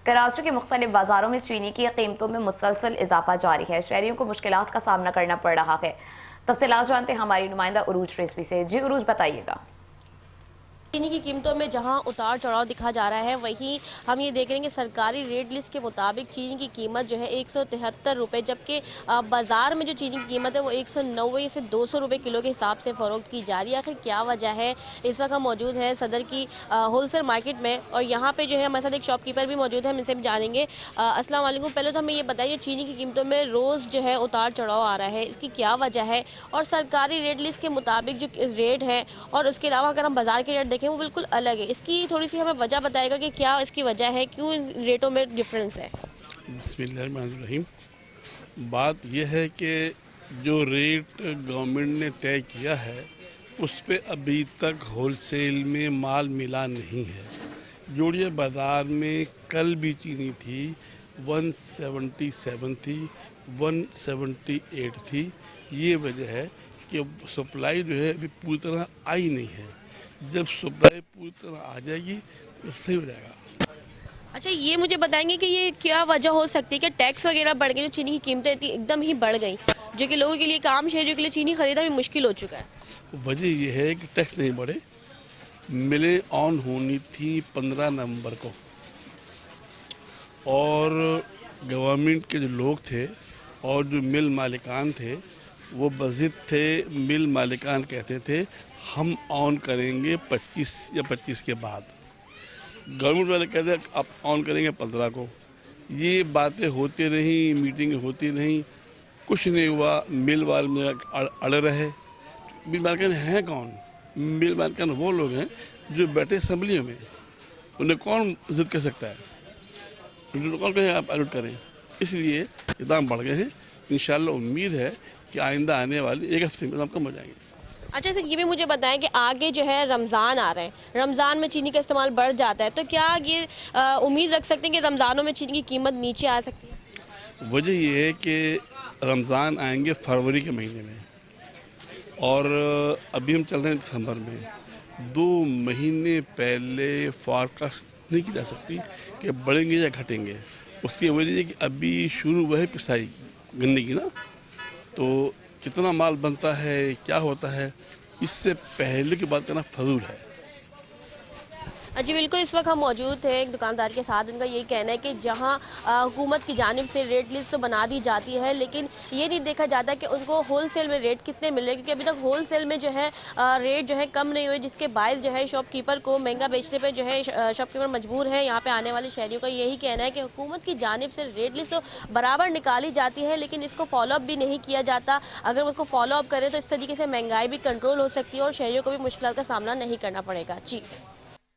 कराची के मुख्तलिफ बाजारों में चीनी की कीमतों में मुसलसल इजाफा जारी है। शहरियों को मुश्किलात का सामना करना पड़ रहा है। तफसीलात जानते हैं हमारी नुमाइंदा उरूज रेसिपी से। जी उरूज, बताइएगा। चीनी की कीमतों में जहां उतार चढ़ाव दिखा जा रहा है, वहीं हम ये देख रहे हैं कि सरकारी रेट लिस्ट के मुताबिक चीनी की कीमत जो है 173 रुपये, जबकि बाज़ार में जो चीनी की कीमत है वो 190 से 200 रुपये किलो के हिसाब से फ़रोख्त की जा रही है। आखिर क्या वजह है? इस वक्त हम मौजूद है सदर की होलसेल मार्केट में, और यहाँ पर जो है हमारे साथ एक शॉपकीपर भी मौजूद है, हम इनसे भी जानेंगे। अस्सलाम वालेकुम। पहले तो हमें ये बताइए, चीनी की कीमतों में रोज़ जो है उतार चढ़ाव आ रहा है, इसकी क्या वजह है? और सरकारी रेट लिस्ट के मुताबिक जो रेट है और उसके अलावा अगर हम बाज़ार के रेट देखें वो बिल्कुल अलग है। इसकी थोड़ी सी हमें वजह बताएगा कि क्या इसकी वजह है, क्यों इन रेटों में डिफरेंस है? बिस्मिल्लाहिर्रहमानिर्रहीम। बात यह है कि जो रेट गवर्नमेंट ने तय किया है उस पे अभी तक होलसेल में माल मिला नहीं है। जोड़िए बाज़ार में कल भी चीनी थी 177 थी, 178 थी। ये वजह है कि सप्लाई जो है अभी पूरी तरह आई नहीं है। जब सप्लाई पूरी तरह आ जाएगी तो सही हो जाएगा। अच्छा, ये मुझे बताएंगे कि ये क्या वजह हो सकती है कि टैक्स वगैरह बढ़ गए, जो चीनी की कीमतें थी एकदम ही बढ़ गई, जो कि लोगों के लिए, आम शहरियों के लिए चीनी खरीदना भी मुश्किल हो चुका है। वजह यह है कि टैक्स नहीं बढ़े। मिलें ऑन होनी थी 15 नवंबर को, और गवर्नमेंट के जो लोग थे और जो मिल मालिकान थे वो बज़िद थे। मिल मालिकान कहते थे हम ऑन करेंगे 25 या 25 के बाद। गवर्नमेंट वाले कहते हैं आप ऑन करेंगे 15 को। ये बातें होती रहीं, मीटिंग होती रहीं, कुछ नहीं हुआ। मिल वाले में अड़े रहे। मिल मालिकान हैं कौन? मिल मालिकान वो लोग हैं जो बैठे असम्बलियों में। उन्हें कौन जिद कर सकता है? कौन कहें आप एडोट करें? इसलिए ये दाम बढ़ गए हैं। इंशाल्लाह उम्मीद है कि आइंदा आने वाली एक हफ्ते में दाम कम हो जाएंगे। अच्छा सर, ये भी मुझे बताएं कि आगे जो है रमज़ान आ रहे हैं, रमज़ान में चीनी का इस्तेमाल बढ़ जाता है, तो क्या ये उम्मीद रख सकते हैं कि रमज़ानों में चीनी की कीमत नीचे आ सकती है? वजह ये है कि रमज़ान आएंगे फरवरी के महीने में, और अभी हम चल रहे हैं दिसंबर में। 2 महीने पहले फॉरकास्ट नहीं की जा सकती कि बढ़ेंगे या घटेंगे। उसकी वजह है कि अभी शुरू हुआ है पिसाई गन्ने की ना, तो कितना माल बनता है, क्या होता है, इससे पहले की बात करना फजूल है। जी बिल्कुल, इस वक्त हम मौजूद थे एक दुकानदार के साथ। उनका यही कहना है कि जहां हुकूमत की जानिब से रेट लिस्ट तो बना दी जाती है, लेकिन ये नहीं देखा जाता कि उनको होल सेल में रेट कितने मिल रहे हैं, क्योंकि अभी तक होल सेल में जो है रेट जो है कम नहीं हुए, जिसके बायस जो है शॉपकीपर को महंगा बेचने पर जो है शॉपकीपर मजबूर है। यहाँ पर आने वाले शहरियों का यही कहना है कि हुकूमत की जानिब से रेट लिस्ट तो बराबर निकाली जाती है, लेकिन इसको फॉलोअप भी नहीं किया जाता। अगर उसको फॉलोअप करें तो इस तरीके से महंगाई भी कंट्रोल हो सकती है और शहरियों को भी मुश्किल का सामना नहीं करना पड़ेगा। जी।